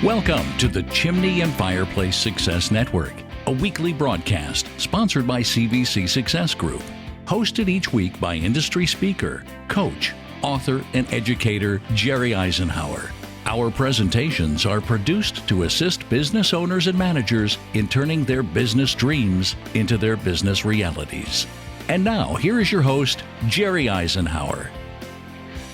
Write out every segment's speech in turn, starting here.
Welcome to the Chimney and Fireplace Success Network, a weekly broadcast sponsored by CVC Success Group, hosted each week by industry speaker, coach, author, and educator Jerry Eisenhower. Our presentations are produced to assist business owners and managers in turning their business dreams into their business realities. And now, here is your host, Jerry Eisenhower.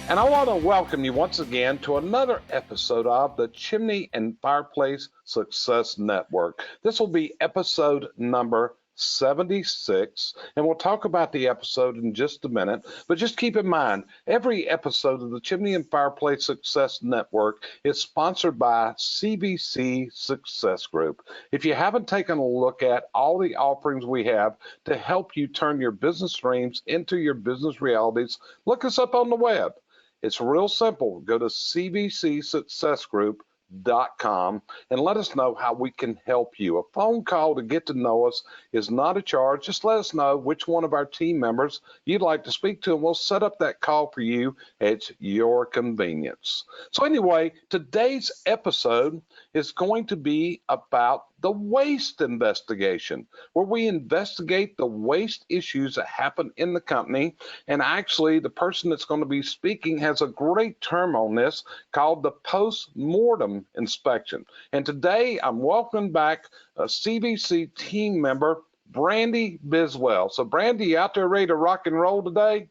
And I want to welcome you once again to another episode of the Chimney and Fireplace Success Network. This will be episode number 76, and we'll talk about the episode in just a minute. But just keep in mind, every episode of the Chimney and Fireplace Success Network is sponsored by CVC Success Group. If you haven't taken a look at all the offerings we have to help you turn your business dreams into your business realities, look us up on the web. It's real simple. Go to cvcsuccessgroup.com and let us know how we can help you. A phone call to get to know us is not a charge. Just let us know which one of our team members you'd like to speak to, and we'll set up that call for you at your convenience. So anyway, today's episode is going to be about the waste investigation, where we investigate the waste issues that happen in the company. And actually, the person that's going to be speaking has a great term on this called the Post Mortem inspection. And today, I'm welcoming back a CVC team member, Brandi Biswell. So, Brandi, you out there ready to rock and roll today?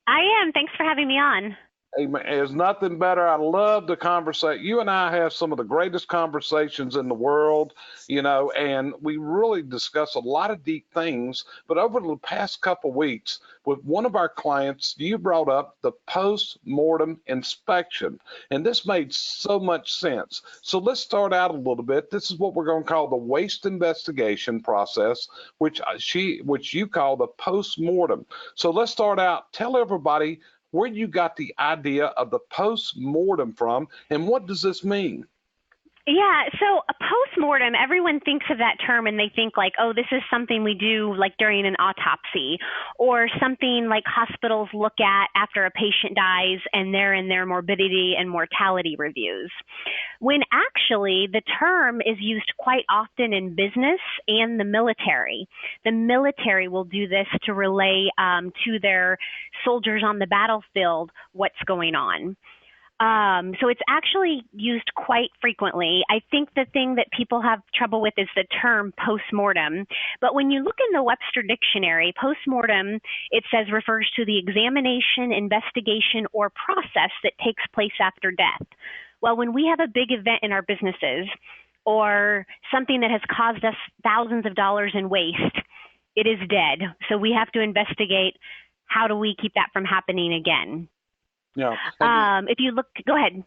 I am. Thanks for having me on. Hey, man, there's nothing better. I love the conversation. You and I have some of the greatest conversations in the world, and we really discuss a lot of deep things. But over the past couple of weeks, with one of our clients, you brought up the post-mortem inspection, and this made so much sense. So let's start out a little bit. This is what we're going to call the waste investigation process, which you call the post-mortem. So let's start out. Tell everybody where you got the idea of the post-mortem from, and what does this mean? Yeah, so a post-mortem, everyone thinks of that term and they think like, oh, this is something we do like during an autopsy, or something like hospitals look at after a patient dies and they're in their morbidity and mortality reviews. When actually the term is used quite often in business and the military. The military will do this to relay to their soldiers on the battlefield what's going on. So it's actually used quite frequently. I think the thing that people have trouble with is the term post-mortem. But when you look in the Webster Dictionary, post-mortem, it says refers to the examination, investigation, or process that takes place after death. Well, when we have a big event in our businesses or something that has caused us thousands of dollars in waste, it is dead. So we have to investigate how do we keep that from happening again. Yeah. If you look, go ahead.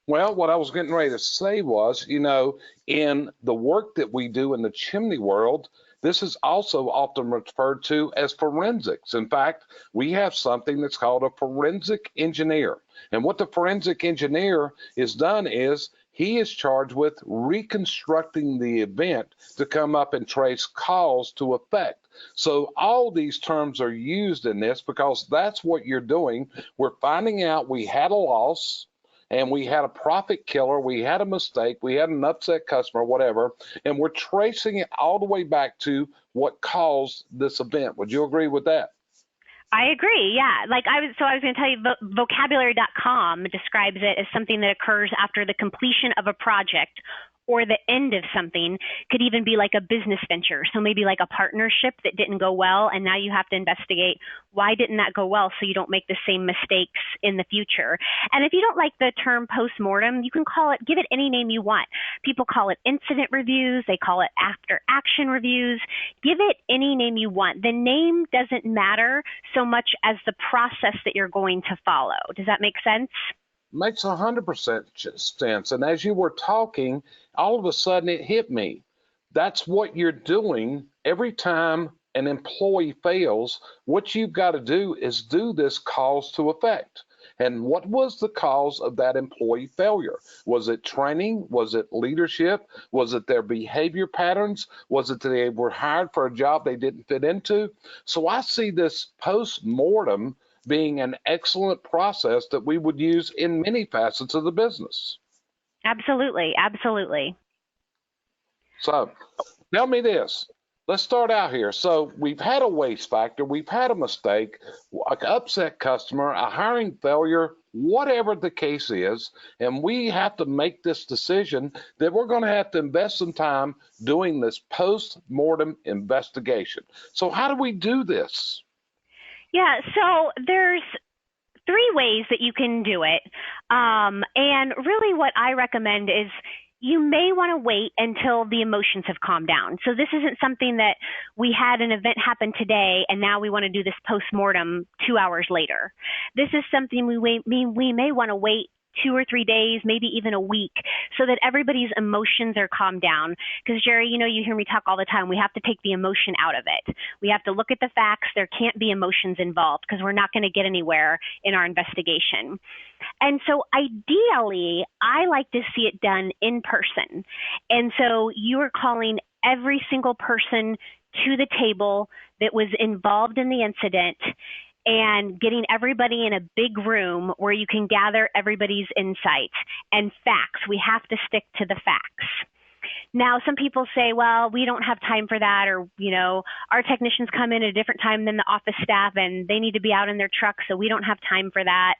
Well, what I was getting ready to say was, in the work that we do in the chimney world, this is also often referred to as forensics. In fact, we have something that's called a forensic engineer. And what the forensic engineer is done is he is charged with reconstructing the event to come up and trace cause to effect. So all these terms are used in this because that's what you're doing. We're finding out we had a loss and we had a profit killer, we had a mistake, we had an upset customer, whatever, and we're tracing it all the way back to what caused this event. Would you agree with that? I agree. Yeah. I was going to tell you, vocabulary.com describes it as something that occurs after the completion of a project or the end of something. Could even be like a business venture. So maybe like a partnership that didn't go well, and now you have to investigate why didn't that go well so you don't make the same mistakes in the future. And if you don't like the term post-mortem, you can give it any name you want. People call it incident reviews. They call it after action reviews. Give it any name you want. The name doesn't matter so much as the process that you're going to follow. Does that make sense? Makes 100% sense. And as you were talking, all of a sudden it hit me. That's what you're doing every time an employee fails. What you've got to do is do this cause to effect. And what was the cause of that employee failure? Was it training? Was it leadership? Was it their behavior patterns? Was it that they were hired for a job they didn't fit into? So I see this post-mortem being an excellent process that we would use in many facets of the business. Absolutely. Absolutely. So tell me this. Let's start out here. So we've had a waste factor, we've had a mistake, an upset customer, a hiring failure, whatever the case is, and we have to make this decision that we're going to have to invest some time doing this post-mortem investigation. So how do we do this? Yeah, so there's three ways that you can do it. And really, what I recommend is you may want to wait until the emotions have calmed down. So this isn't something that we had an event happen today and now we want to do this post-mortem 2 hours later. This is something we may want to wait 2 or 3 days, maybe even a week, so that everybody's emotions are calmed down. Because Jerry, you hear me talk all the time. We have to take the emotion out of it. We have to look at the facts. There can't be emotions involved because we're not going to get anywhere in our investigation. And so ideally, I like to see it done in person. And so you are calling every single person to the table that was involved in the incident and getting everybody in a big room where you can gather everybody's insights and facts. We have to stick to the facts. Now, some people say, well, we don't have time for that, or, our technicians come in at a different time than the office staff and they need to be out in their trucks, so we don't have time for that.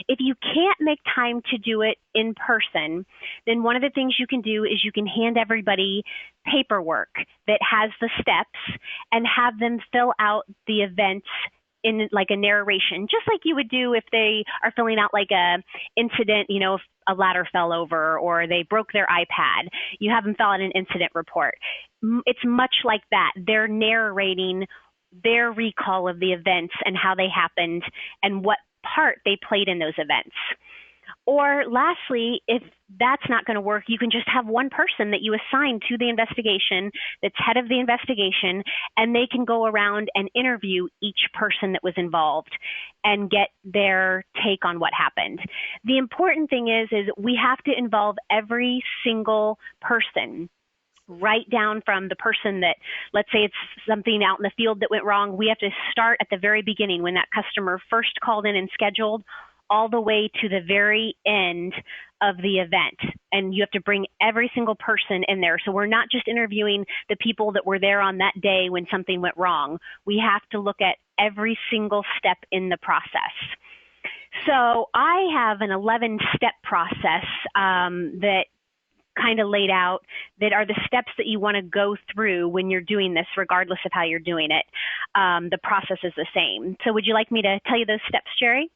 If you can't make time to do it in person, then one of the things you can do is you can hand everybody paperwork that has the steps and have them fill out the events in like a narration, just like you would do if they are filling out like a incident, if a ladder fell over or they broke their iPad. You have them fill out an incident report. It's much like that. They're narrating their recall of the events and how they happened and what part they played in those events. Or lastly, if that's not going to work, you can just have one person that you assign to the investigation that's head of the investigation, and they can go around and interview each person that was involved and get their take on what happened. The important thing is we have to involve every single person, right down from the person that, let's say it's something out in the field that went wrong. We have to start at the very beginning when that customer first called in and scheduled, all the way to the very end of the event. And you have to bring every single person in there. So we're not just interviewing the people that were there on that day when something went wrong. We have to look at every single step in the process. So I have an 11-step process that kind of laid out that are the steps that you want to go through when you're doing this, regardless of how you're doing it. The process is the same. So would you like me to tell you those steps, Jerry?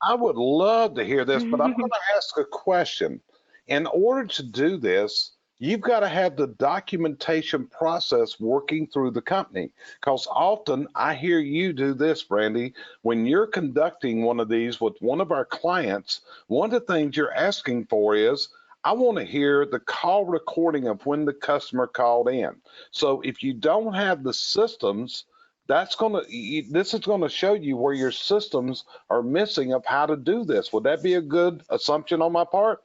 I would love to hear this, but I'm going to ask a question. In order to do this, you've got to have the documentation process working through the company. Because often I hear you do this, Brandi, when you're conducting one of these with one of our clients, one of the things you're asking for is, I want to hear the call recording of when the customer called in. So if you don't have the systems, this is going to show you where your systems are missing of how to do this. Would that be a good assumption on my part?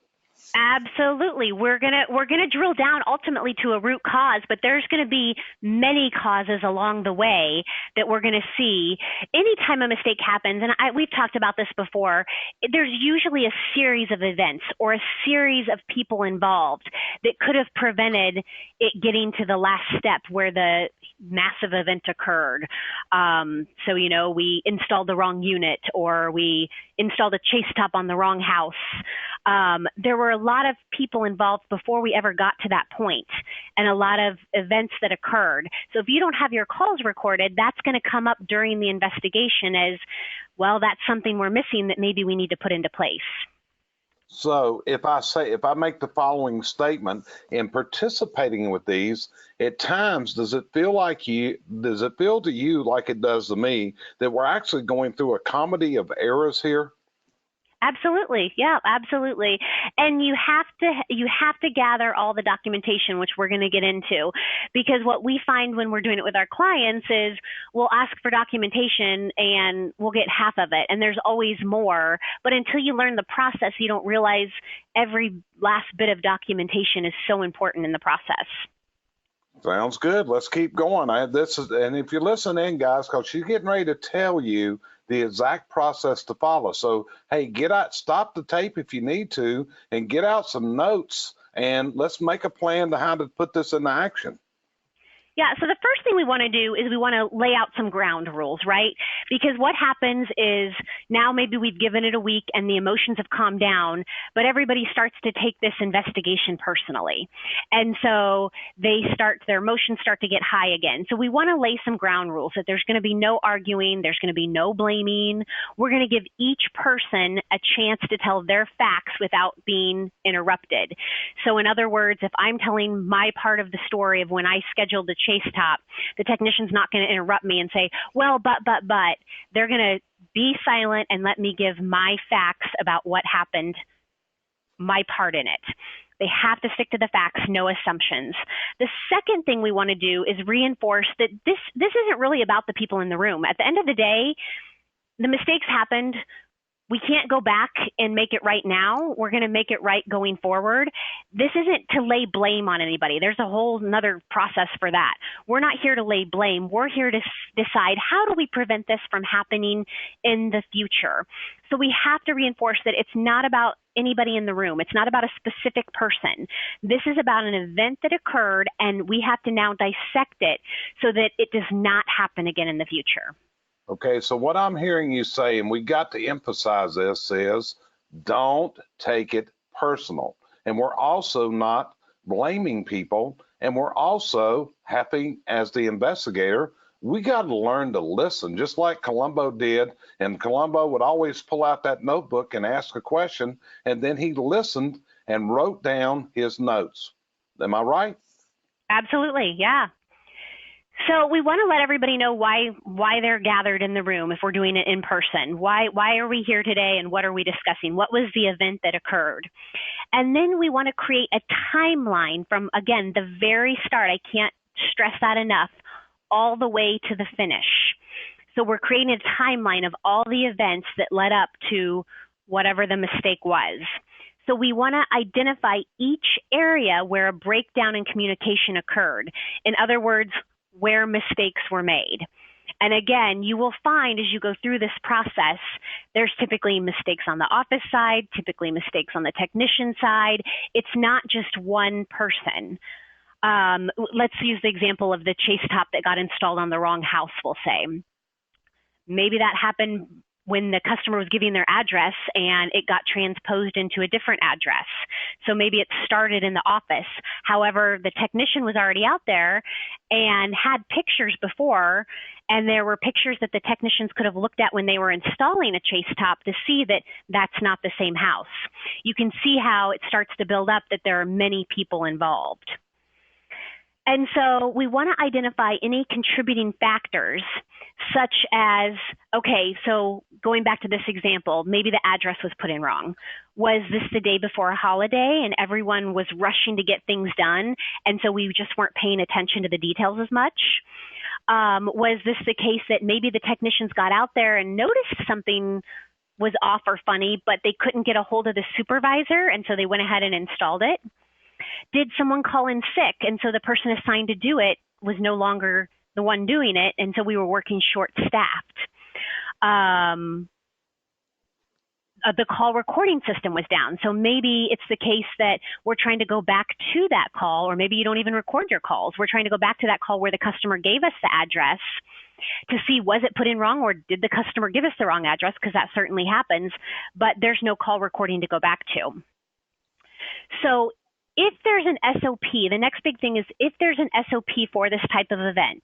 Absolutely. We're gonna drill down ultimately to a root cause, but there's gonna be many causes along the way that we're gonna see. Anytime a mistake happens, and we've talked about this before, there's usually a series of events or a series of people involved that could have prevented it getting to the last step where the massive event occurred. So, we installed the wrong unit or we installed a chase stop on the wrong house. There were a lot of people involved before we ever got to that point, and a lot of events that occurred. So if you don't have your calls recorded, that's going to come up during the investigation as, well, that's something we're missing that maybe we need to put into place. So if I make the following statement, in participating with these, at times, does it feel to you like it does to me that we're actually going through a comedy of errors here? Absolutely. Yeah, absolutely. And you have to gather all the documentation, which we're going to get into, because what we find when we're doing it with our clients is we'll ask for documentation and we'll get half of it. And there's always more. But until you learn the process, you don't realize every last bit of documentation is so important in the process. Sounds good. Let's keep going. And if you listen in, guys, because she's getting ready to tell you the exact process to follow. So, hey, stop the tape if you need to, and get out some notes, and let's make a plan to how to put this into action. Yeah, so the first thing we want to do is we want to lay out some ground rules, right? Because what happens is now maybe we've given it a week and the emotions have calmed down, but everybody starts to take this investigation personally. And so their emotions start to get high again. So we want to lay some ground rules that there's going to be no arguing, there's going to be no blaming. We're going to give each person a chance to tell their facts without being interrupted. So in other words, if I'm telling my part of the story of when I scheduled the chase top, the technician's not going to interrupt me and say, well, but. They're going to be silent and let me give my facts about what happened, my part in it. They have to stick to the facts, no assumptions. The second thing we want to do is reinforce that this isn't really about the people in the room. At the end of the day, the mistakes happened. We can't go back and make it right now. We're going to make it right going forward. This isn't to lay blame on anybody. There's a whole nother process for that. We're not here to lay blame. We're here to decide how do we prevent this from happening in the future. So we have to reinforce that it's not about anybody in the room. It's not about a specific person. This is about an event that occurred, and we have to now dissect it so that it does not happen again in the future. Okay, so what I'm hearing you say, and we got to emphasize this, is don't take it personal. And we're also not blaming people. And we're also having, as the investigator, we got to learn to listen, just like Columbo did. And Columbo would always pull out that notebook and ask a question, and then he listened and wrote down his notes. Am I right? Absolutely, yeah. So we want to let everybody know why they're gathered in the room if we're doing it in person. Why are we here today, and what are we discussing? What was the event that occurred? And then we want to create a timeline from, again, the very start. I can't stress that enough, all the way to the finish. So we're creating a timeline of all the events that led up to whatever the mistake was. So we want to identify each area where a breakdown in communication occurred. In other words, where mistakes were made. And again, you will find as you go through this process, there's typically mistakes on the office side, typically mistakes on the technician side. It's not just one person. Let's use the example of the chase top that got installed on the wrong house, we'll say. Maybe that happened when the customer was giving their address and it got transposed into a different address. So maybe it started in the office. However, the technician was already out there and had pictures before, and there were pictures that the technicians could have looked at when they were installing a chase top to see that that's not the same house. You can see how it starts to build up that there are many people involved. And so we want to identify any contributing factors, such as, okay, so going back to this example, maybe the address was put in wrong. Was this the day before a holiday and everyone was rushing to get things done, and so we just weren't paying attention to the details as much? Was this the case that maybe the technicians got out there and noticed something was off or funny, but they couldn't get a hold of the supervisor, and so they went ahead and installed it? Did someone call in sick, and so the person assigned to do it was no longer the one doing it, and so we were working short-staffed? The call recording system was down, so maybe it's the case that we're trying to go back to that call, or maybe you don't even record your calls. We're trying to go back to that call where the customer gave us the address to see, was it put in wrong, or did the customer give us the wrong address, because that certainly happens, but there's no call recording to go back to. So if there's an SOP, the next big thing is if there's an SOP for this type of event,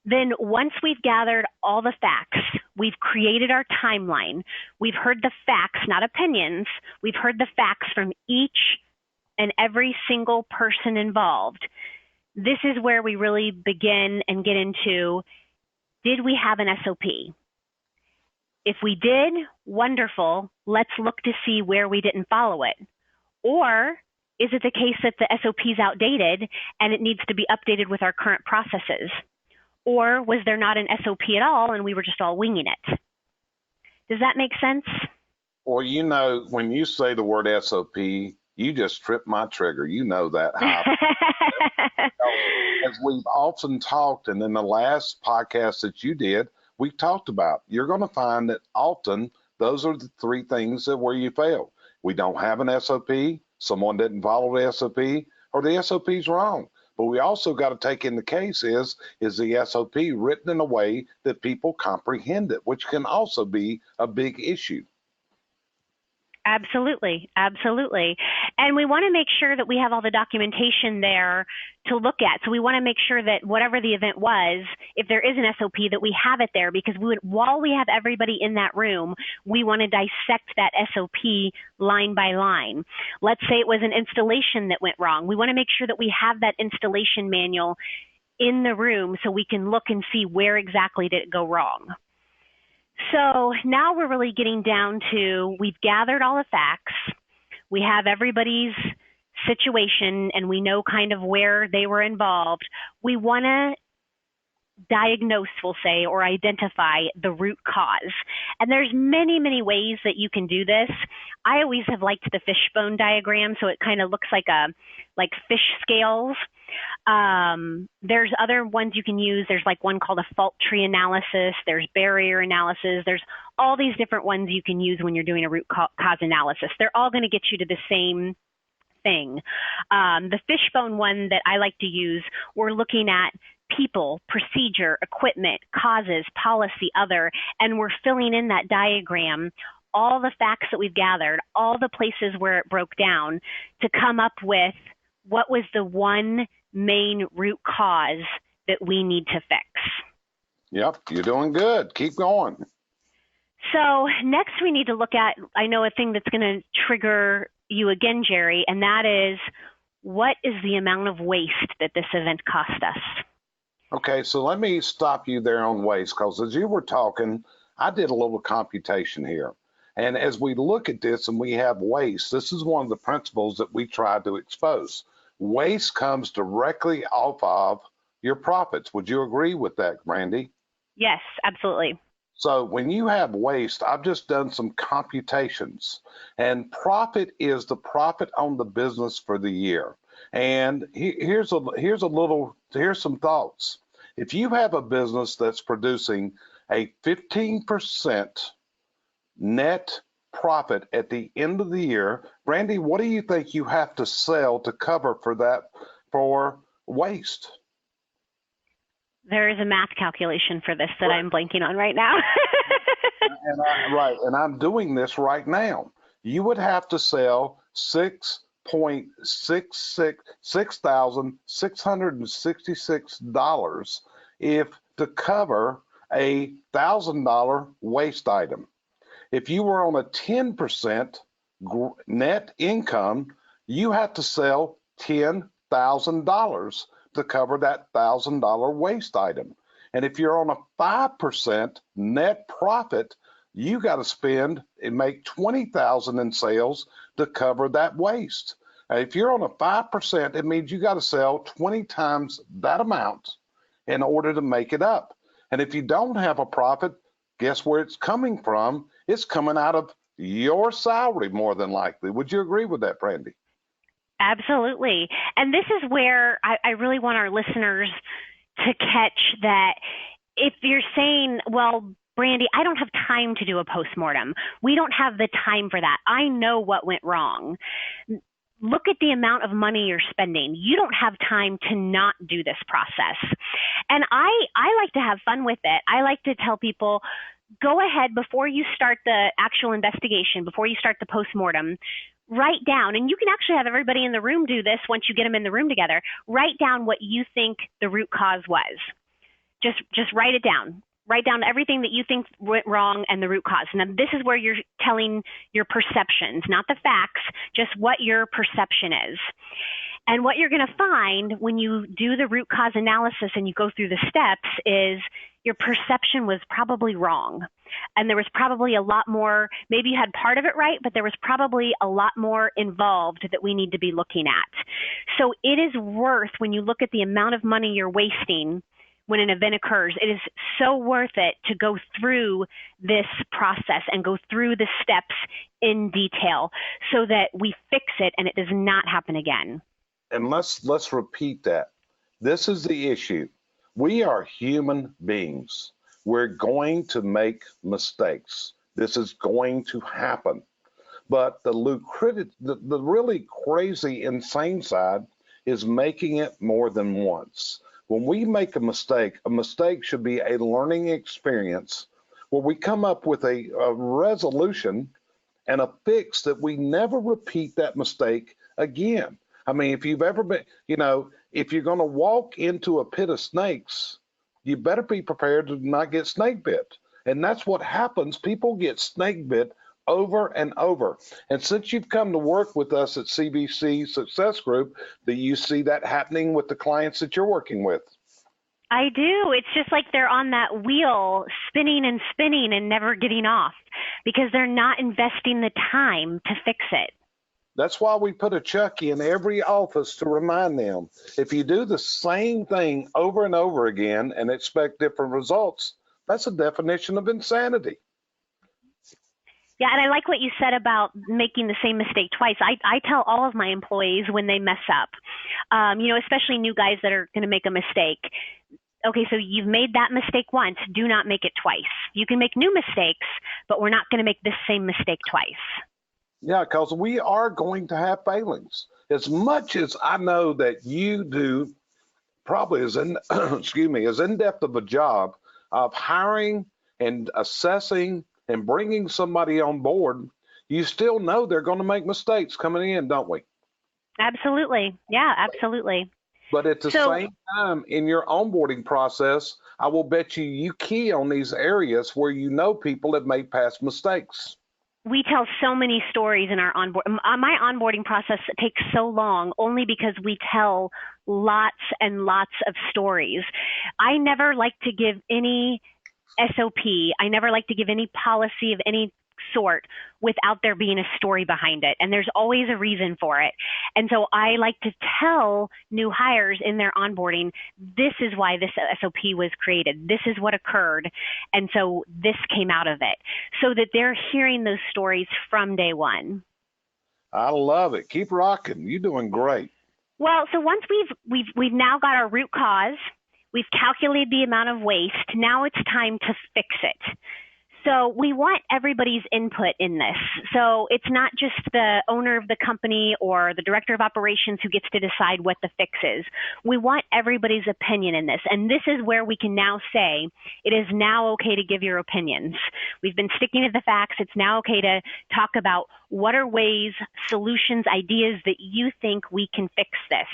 then once we've gathered all the facts, we've created our timeline, we've heard the facts, not opinions, we've heard the facts from each and every single person involved. This is where we really begin and get into, did we have an SOP? If we did, wonderful, let's look to see where we didn't follow it. Or is it the case that the SOP is outdated and it needs to be updated with our current processes? Or was there not an SOP at all and we were just all winging it? Does that make sense? Well, you know, when you say the word SOP, you just trip my trigger. You know that. As we've often talked, and in the last podcast that you did, we talked about, you're going to find that often those are the three things that where you fail. We don't have an SOP, someone didn't follow the SOP, or the SOP's wrong. But we also got to take in the case is the SOP written in a way that people comprehend it, which can also be a big issue. Absolutely, absolutely. And we want to make sure that we have all the documentation there to look at. So we want to make sure that whatever the event was, if there is an SOP, that we have it there, because while we have everybody in that room, we want to dissect that SOP line by line. Let's say it was an installation that went wrong. We want to make sure that we have that installation manual in the room so we can look and see where exactly did it go wrong. So now we're really getting down to, we've gathered all the facts, we have everybody's situation, and we know kind of where they were involved. We want to diagnose, we'll say, or identify the root cause. And there's many, many ways that you can do this. I always have liked the fishbone diagram, so it kind of looks like fish scales. There's other ones you can use. There's like one called a fault tree analysis. There's barrier analysis. There's all these different ones you can use when you're doing a root cause analysis. They're all going to get you to the same thing. The fishbone one that I like to use, we're looking at people, procedure, equipment, causes, policy, other, and we're filling in that diagram, all the facts that we've gathered, all the places where it broke down to come up with what was the one main root cause that we need to fix. Yep, you're doing good. Keep going. So next we need to look at, I know a thing that's going to trigger you again, Jerry, and that is, what is the amount of waste that this event cost us? Okay, so let me stop you there on waste, because as you were talking, I did a little computation here. And as we look at this and we have waste, this is one of the principles that we try to expose. Waste comes directly off of your profits. Would you agree with that, Brandi? Yes, absolutely. So when you have waste, I've just done some computations, and profit is the profit on the business for the year. And here's some thoughts. If you have a business that's producing a 15% net profit at the end of the year, Brandi, what do you think you have to sell to cover for waste? There is a math calculation for this that right. I'm blanking on right now. and I'm doing this right now. You would have to sell $6,666 if to cover a $1,000 waste item. If you were on a 10% net income, you have to sell $10,000 to cover that $1,000 waste item. And if you're on a 5% net profit, you got to spend and make $20,000 in sales to cover that waste. And if you're on a 5%, it means you got to sell 20 times that amount in order to make it up. And if you don't have a profit, guess where it's coming from? It's coming out of your salary more than likely. Would you agree with that, Brandi? Absolutely. And this is where I really want our listeners to catch that. If you're saying, well, Brandi, I don't have time to do a postmortem. We don't have the time for that. I know what went wrong. Look at the amount of money you're spending. You don't have time to not do this process. And I like to have fun with it. I like to tell people, go ahead before you start the actual investigation, before you start the postmortem, write down, and you can actually have everybody in the room do this once you get them in the room together, write down what you think the root cause was. Just write it down. Write down everything that you think went wrong and the root cause. Now, this is where you're telling your perceptions, not the facts, just what your perception is. And what you're going to find when you do the root cause analysis and you go through the steps is your perception was probably wrong. And there was probably a lot more, maybe you had part of it right, but there was probably a lot more involved that we need to be looking at. So it is worth, when you look at the amount of money you're wasting when an event occurs, it is so worth it to go through this process and go through the steps in detail so that we fix it and it does not happen again. And let's repeat that. This is the issue. We are human beings. We're going to make mistakes. This is going to happen. But the really crazy, insane side is making it more than once. When we make a mistake should be a learning experience where we come up with a resolution and a fix that we never repeat that mistake again. I mean, if you've ever been, if you're going to walk into a pit of snakes, you better be prepared to not get snake bit. And that's what happens. People get snake bit over and over. And since you've come to work with us at CBC Success Group, do you see that happening with the clients that you're working with? I do. It's just like they're on that wheel spinning and never getting off because they're not investing the time to fix it. That's why we put a Chucky in every office to remind them. If you do the same thing over and over again and expect different results, that's a definition of insanity. Yeah, and I like what you said about making the same mistake twice. I tell all of my employees when they mess up, especially new guys that are going to make a mistake. Okay, so you've made that mistake once. Do not make it twice. You can make new mistakes, but we're not going to make the same mistake twice. Yeah, because we are going to have failings. As much as I know that you do probably as in-depth of a job of hiring and assessing and bringing somebody on board, you still know they're going to make mistakes coming in, don't we? Absolutely. Yeah, absolutely. But at the same time, in your onboarding process, I will bet you key on these areas where you know people have made past mistakes. We tell so many stories in our my onboarding process takes so long only because we tell lots and lots of stories. I never like to give any SOP. I never like to give any policy of any sort without there being a story behind it. And there's always a reason for it. And so I like to tell new hires in their onboarding, this is why this SOP was created. This is what occurred. And so this came out of it so that they're hearing those stories from day one. I love it. Keep rocking. You're doing great. Well, so once we've now got our root cause, we've calculated the amount of waste. Now it's time to fix it. So we want everybody's input in this. So it's not just the owner of the company or the director of operations who gets to decide what the fix is. We want everybody's opinion in this. And this is where we can now say it is now okay to give your opinions. We've been sticking to the facts. It's now okay to talk about what are ways, solutions, ideas that you think we can fix this.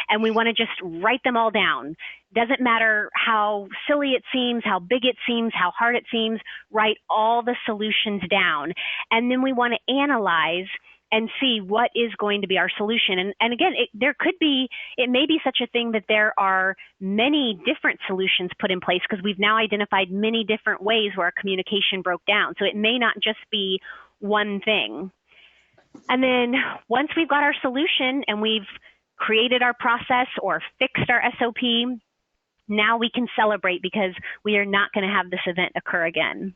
And we want to just write them all down. Doesn't matter how silly it seems, how big it seems, how hard it seems, write all the solutions down. And then we want to analyze and see what is going to be our solution. And again, it may be such a thing that there are many different solutions put in place because we've now identified many different ways where our communication broke down. So it may not just be one thing. And then once we've got our solution and we've created our process or fixed our SOP, now we can celebrate because we are not going to have this event occur again.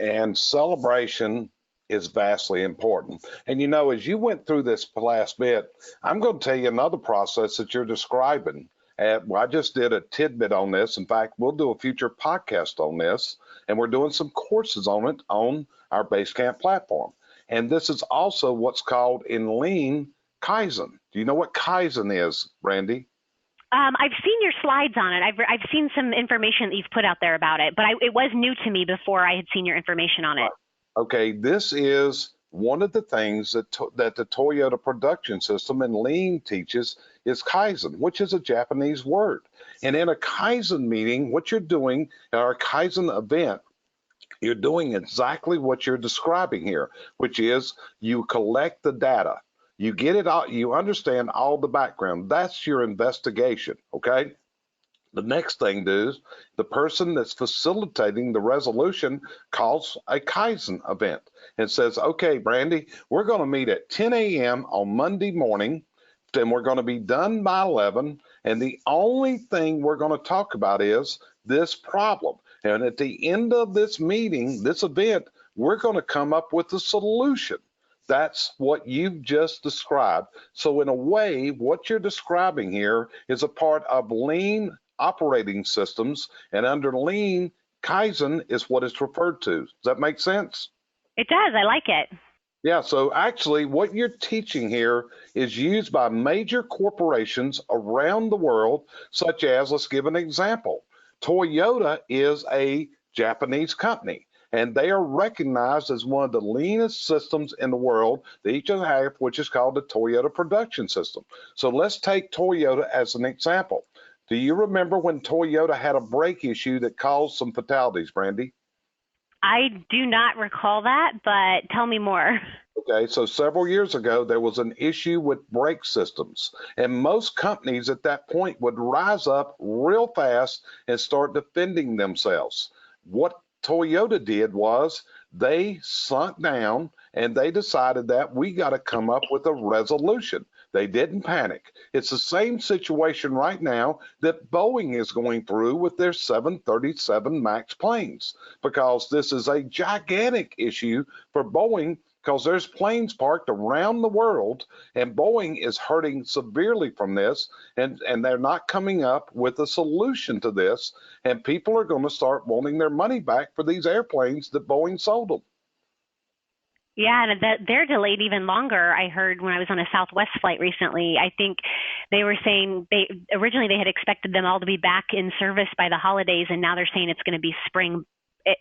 And celebration is vastly important. And as you went through this last bit, I'm going to tell you another process that you're describing. I just did a tidbit on this. In fact, we'll do a future podcast on this, and we're doing some courses on it on our Basecamp platform. And this is also what's called in Lean Kaizen. Do you know what Kaizen is, Brandi? I've seen your slides on it. I've seen some information that you've put out there about it, but it was new to me before I had seen your information on it. Okay, this is one of the things that the Toyota production system and Lean teaches is Kaizen, which is a Japanese word. And in a Kaizen meeting, what you're doing, or a Kaizen event, you're doing exactly what you're describing here, which is you collect the data. You get it out, you understand all the background. That's your investigation, okay? The next thing is the person that's facilitating the resolution calls a Kaizen event and says, okay, Brandi, we're going to meet at 10 a.m. on Monday morning, and we're going to be done by 11, and the only thing we're going to talk about is this problem. And at the end of this meeting, this event, we're going to come up with a solution. That's what you've just described. So in a way, what you're describing here is a part of Lean operating systems. And under Lean, Kaizen is what it's referred to. Does that make sense? It does. I like it. Yeah, so actually what you're teaching here is used by major corporations around the world, such as, let's give an example. Toyota is a Japanese company, and they are recognized as one of the leanest systems in the world. They each have, which is called the Toyota Production System. So let's take Toyota as an example. Do you remember when Toyota had a brake issue that caused some fatalities, Brandi? I do not recall that, but tell me more. Okay, so several years ago, there was an issue with brake systems, and most companies at that point would rise up real fast and start defending themselves. What Toyota did was they sunk down and they decided that we got to come up with a resolution. They didn't panic. It's the same situation right now that Boeing is going through with their 737 MAX planes, because this is a gigantic issue for Boeing, because there's planes parked around the world, and Boeing is hurting severely from this, and they're not coming up with a solution to this, and people are going to start wanting their money back for these airplanes that Boeing sold them. Yeah, and they're delayed even longer. I heard when I was on a Southwest flight recently, I think they were saying originally they had expected them all to be back in service by the holidays, and now they're saying it's going to be spring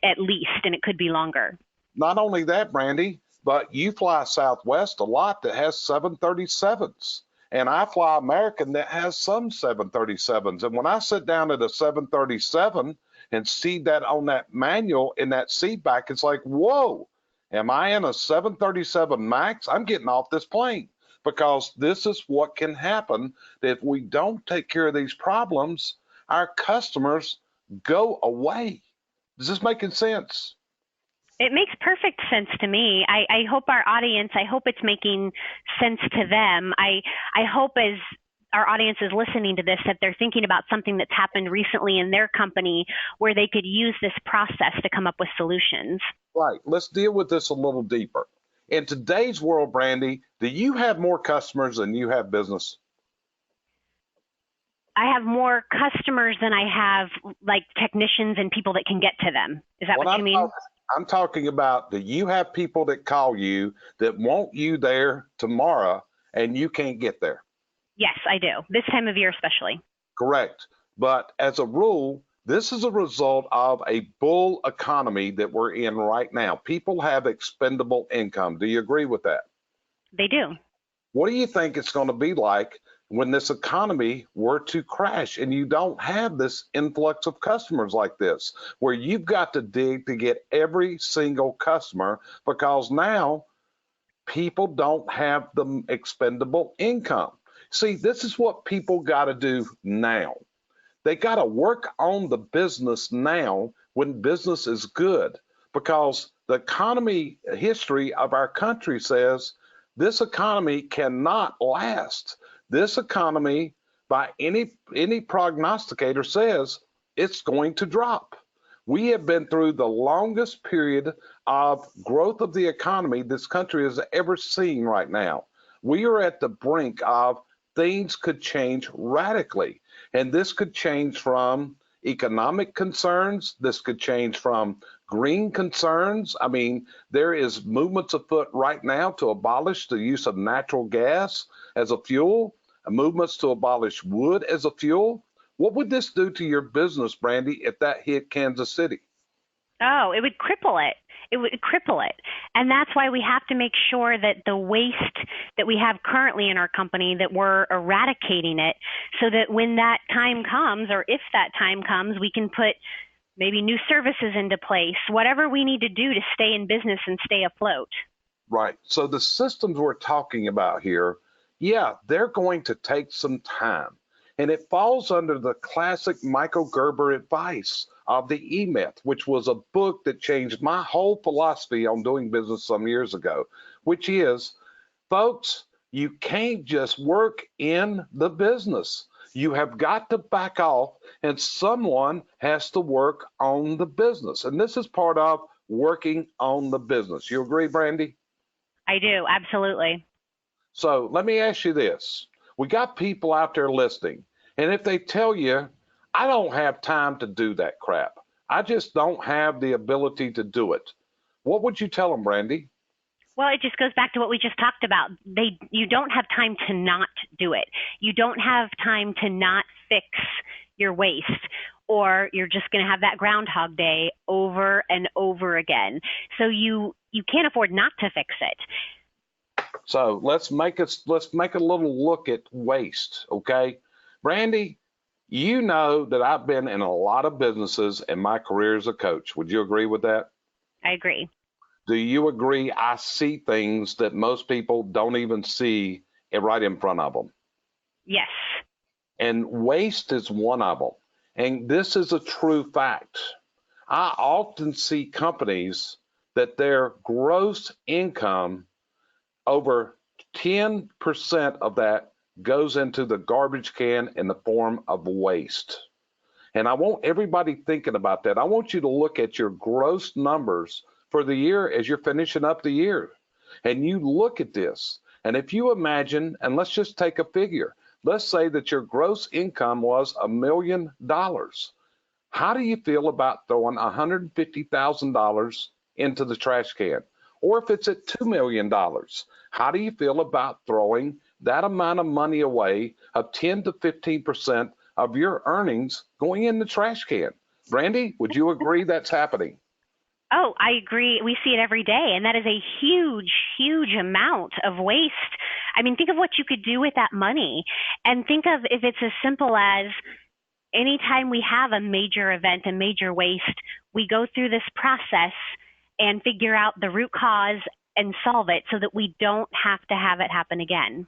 at least, and it could be longer. Not only that, Brandi, but you fly Southwest a lot that has 737s. And I fly American that has some 737s. And when I sit down at a 737 and see that on that manual in that seat back, it's like, whoa, am I in a 737 MAX? I'm getting off this plane, because this is what can happen if we don't take care of these problems. Our customers go away. Is this making sense? It makes perfect sense to me. I hope our audience, I hope it's making sense to them. I hope as our audience is listening to this that they're thinking about something that's happened recently in their company where they could use this process to come up with solutions. Right. Let's deal with this a little deeper. In today's world, Brandi, do you have more customers than you have business? I have more customers than I have like technicians and people that can get to them. Is that what you mean? I'm talking about, do you have people that call you that want you there tomorrow and you can't get there? Yes, I do. This time of year especially. Correct. But as a rule, this is a result of a bull economy that we're in right now. People have expendable income. Do you agree with that? They do. What do you think it's going to be like when this economy were to crash and you don't have this influx of customers like this, where you've got to dig to get every single customer, because now people don't have the expendable income? See, this is what people got to do now. They got to work on the business now when business is good, because the economy history of our country says this economy cannot last. This economy, by any prognosticator, says it's going to drop. We have been through the longest period of growth of the economy this country has ever seen right now. We are at the brink of things could change radically. And this could change from economic concerns. This could change from green concerns. I mean, there is movements afoot right now to abolish the use of natural gas as a fuel, movements to abolish wood as a fuel. What would this do to your business, Brandi, if that hit Kansas City? Oh, it would cripple it. It would cripple it. And that's why we have to make sure that the waste that we have currently in our company, that we're eradicating it, so that when that time comes, or if that time comes, we can put maybe new services into place, whatever we need to do to stay in business and stay afloat. Right. So the systems we're talking about here, yeah, they're going to take some time. And it falls under the classic Michael Gerber advice of the EMyth, which was a book that changed my whole philosophy on doing business some years ago, which is, folks, you can't just work in the business. You have got to back off, and someone has to work on the business. And this is part of working on the business. You agree, Brandi? I do, absolutely. So let me ask you this. We got people out there listening, and if they tell you, I don't have time to do that crap, I just don't have the ability to do it. What would you tell them, Brandi? Well, it just goes back to what we just talked about. You don't have time to not do it. You don't have time to not fix your waste, or you're just going to have that Groundhog Day over and over again. So you can't afford not to fix it. So let's make a little look at waste, okay? Brandi, you know that I've been in a lot of businesses in my career as a coach. Would you agree with that? I agree. Do you agree I see things that most people don't even see it right in front of them? Yes. And waste is one of them. And this is a true fact. I often see companies that their gross income, over 10% of that goes into the garbage can in the form of waste. And I want everybody thinking about that. I want you to look at your gross numbers for the year as you're finishing up the year. And you look at this. And if you imagine, and let's just take a figure, let's say that your gross income was $1 million. How do you feel about throwing $150,000 into the trash can? Or if it's at $2 million, how do you feel about throwing that amount of money away, of 10 to 15% of your earnings going in the trash can? Brandi, would you agree that's happening? Oh, I agree. We see it every day, and that is a huge, huge amount of waste. I mean, think of what you could do with that money, and think of if it's as simple as anytime we have a major event, a major waste, we go through this process and figure out the root cause and solve it so that we don't have to have it happen again.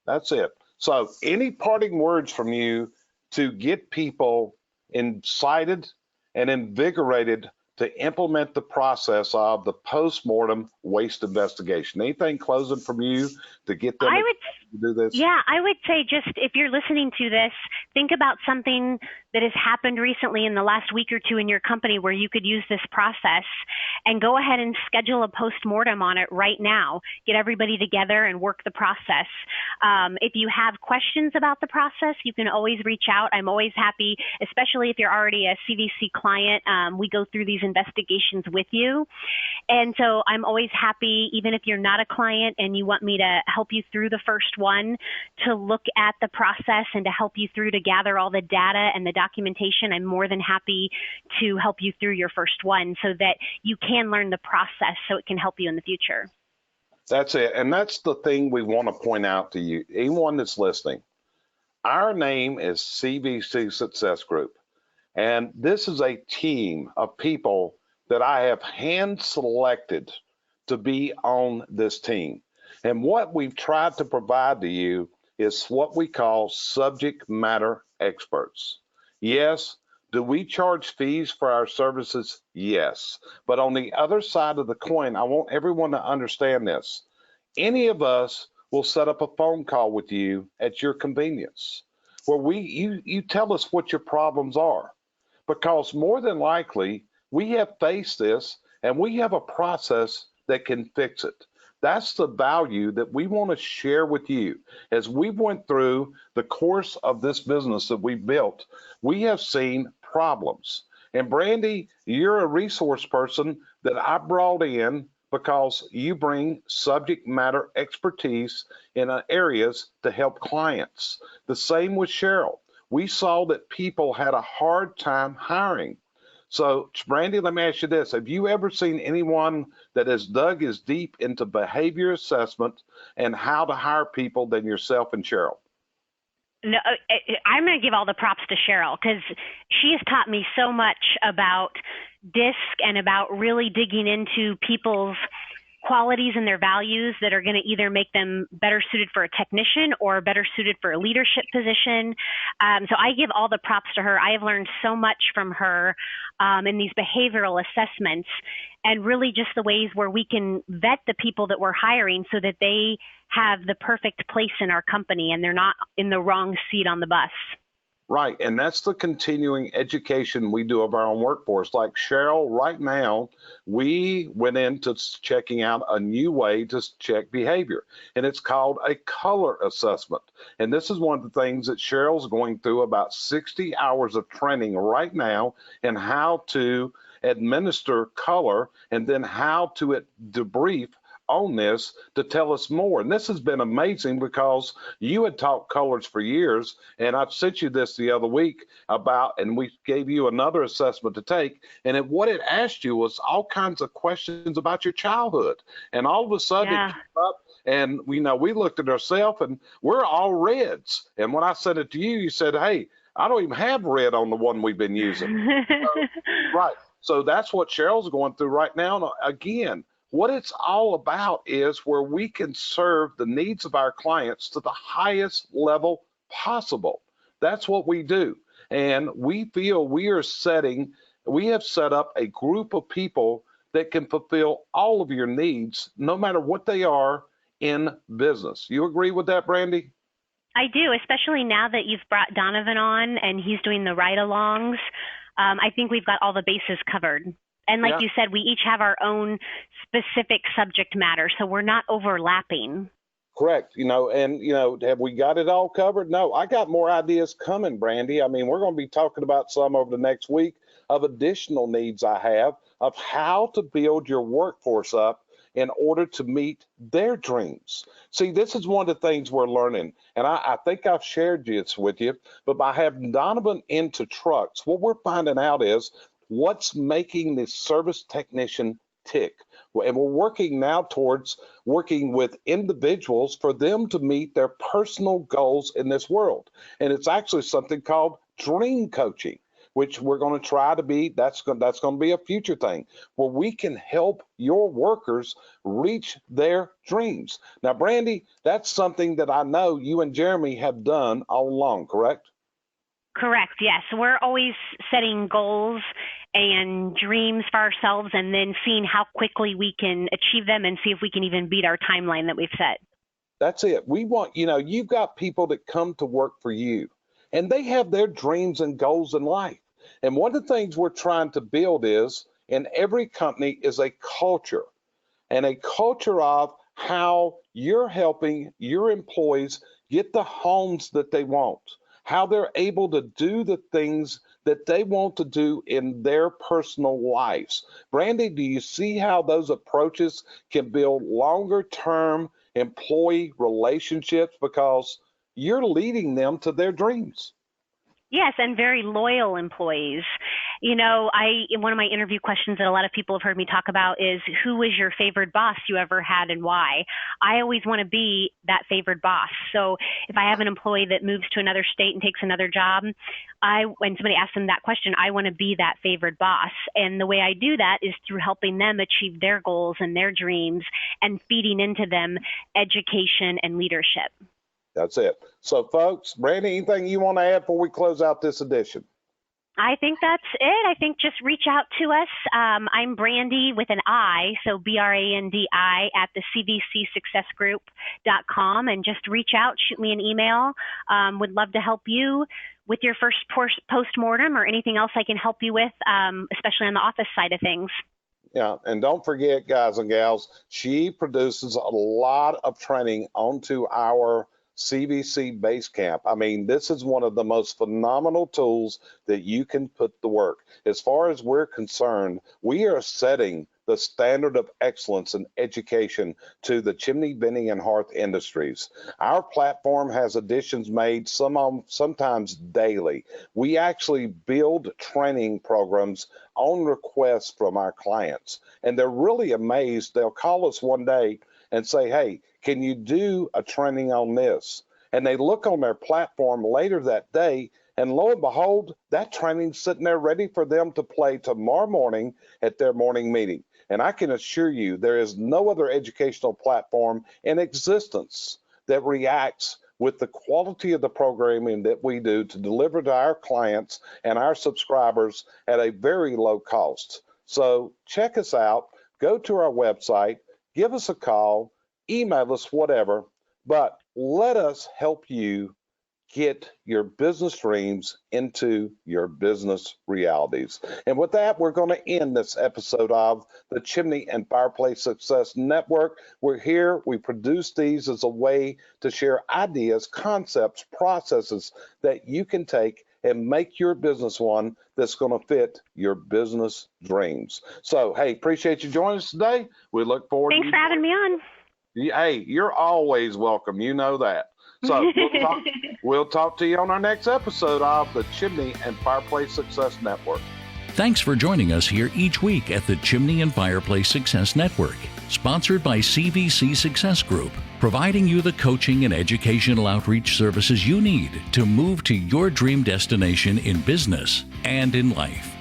That's it. So any parting words from you to get people incited and invigorated to implement the process of the post-mortem waste investigation? Anything closing from you to get them to do this? Yeah, I would say just if you're listening to this, think about something that has happened recently in the last week or two in your company where you could use this process, and go ahead and schedule a post-mortem on it right now. Get everybody together and work the process. If you have questions about the process, you can always reach out. I'm always happy, especially if you're already a CVC client. We go through these investigations with you. And so I'm always happy, even if you're not a client and you want me to help you through the first one, to look at the process and to help you through to gather all the data and the documentation. I'm more than happy to help you through your first one so that you can learn the process so it can help you in the future. That's it. And that's the thing we want to point out to you, anyone that's listening. Our name is CVC Success Group. And this is a team of people that I have hand selected to be on this team. And what we've tried to provide to you is what we call subject matter experts. Yes, do we charge fees for our services? Yes. But on the other side of the coin, I want everyone to understand this. Any of us will set up a phone call with you at your convenience, where you tell us what your problems are. Because more than likely, we have faced this and we have a process that can fix it. That's the value that we want to share with you. As we went through the course of this business that we built, we have seen problems. And Brandi, you're a resource person that I brought in because you bring subject matter expertise in areas to help clients. The same with Cheryl. We saw that people had a hard time hiring. So, Brandi, let me ask you this. Have you ever seen anyone that has dug as deep into behavior assessment and how to hire people than yourself and Cheryl? No, I'm going to give all the props to Cheryl because she has taught me so much about DISC and about really digging into people's qualities and their values that are going to either make them better suited for a technician or better suited for a leadership position. So I give all the props to her. I have learned so much from her in these behavioral assessments, and really just the ways where we can vet the people that we're hiring so that they have the perfect place in our company and they're not in the wrong seat on the bus. Right, and that's the continuing education we do of our own workforce. Like Cheryl, right now, we went into checking out a new way to check behavior, and it's called a color assessment. And this is one of the things that Cheryl's going through about 60 hours of training right now in how to administer color and then how to debrief on this to tell us more. And this has been amazing because you had taught colors for years, and I sent you this the other week about, and we gave you another assessment to take, and what it asked you was all kinds of questions about your childhood. And all of a sudden it came up, and we looked at ourselves and we're all reds. And when I sent it to you, you said, hey, I don't even have red on the one we've been using. Right. So that's what Cheryl's going through right now. Again, what it's all about is where we can serve the needs of our clients to the highest level possible. That's what we do. And we feel we have set up a group of people that can fulfill all of your needs, no matter what they are in business. You agree with that, Brandi? I do, especially now that you've brought Donovan on and he's doing the ride-alongs. I think we've got all the bases covered. And like you said, we each have our own specific subject matter, so we're not overlapping. Correct. Have we got it all covered? No, I got more ideas coming, Brandi. I mean, we're going to be talking about some over the next week of additional needs I have of how to build your workforce up in order to meet their dreams. See, this is one of the things we're learning, and I think I've shared this with you, but by having Donovan into trucks, what we're finding out is what's making the service technician tick. And we're working now towards working with individuals for them to meet their personal goals in this world. And it's actually something called dream coaching, which we're going to try to be, that's going to be a future thing, where we can help your workers reach their dreams. Now, Brandi, that's something that I know you and Jeremy have done all along, correct? Correct, yes. We're always setting goals and dreams for ourselves and then seeing how quickly we can achieve them and see if we can even beat our timeline that we've set. That's it. We want, you've got people that come to work for you and they have their dreams and goals in life. And one of the things we're trying to build is in every company is a culture, and a culture of how you're helping your employees get the homes that they want, how they're able to do the things that they want to do in their personal lives. Brandi, do you see how those approaches can build longer term employee relationships because you're leading them to their dreams? Yes, and very loyal employees. One of my interview questions that a lot of people have heard me talk about is, who was your favorite boss you ever had and why? I always want to be that favorite boss. So if I have an employee that moves to another state and takes another job, when somebody asks them that question, I want to be that favorite boss. And the way I do that is through helping them achieve their goals and their dreams and feeding into them education and leadership. That's it. So, folks, Brandi, anything you want to add before we close out this edition? I think that's it. I think just reach out to us. I'm Brandi with an I, so Brandi at the cvcsuccessgroup.com, and just reach out, shoot me an email. Would love to help you with your first post-mortem or anything else I can help you with, especially on the office side of things. Yeah, and don't forget, guys and gals, she produces a lot of training onto our CVC Basecamp. I mean, this is one of the most phenomenal tools that you can put to work. As far as we're concerned, we are setting the standard of excellence in education to the chimney, venting, and hearth industries. Our platform has additions made sometimes daily. We actually build training programs on request from our clients, and they're really amazed. They'll call us one day and say, hey, can you do a training on this? And they look on their platform later that day, and lo and behold, that training's sitting there ready for them to play tomorrow morning at their morning meeting. And I can assure you, there is no other educational platform in existence that reacts with the quality of the programming that we do to deliver to our clients and our subscribers at a very low cost. So check us out, go to our website, give us a call, email us, whatever, but let us help you get your business dreams into your business realities. And with that, we're going to end this episode of the Chimney and Fireplace Success Network. We're here. We produce these as a way to share ideas, concepts, processes that you can take and make your business one that's going to fit your business dreams. So, hey, appreciate you joining us today. We look forward Thanks for having me on. Hey, you're always welcome. You know that. So we'll talk to you on our next episode of the Chimney and Fireplace Success Network. Thanks for joining us here each week at the Chimney and Fireplace Success Network, sponsored by CVC Success Group, providing you the coaching and educational outreach services you need to move to your dream destination in business and in life.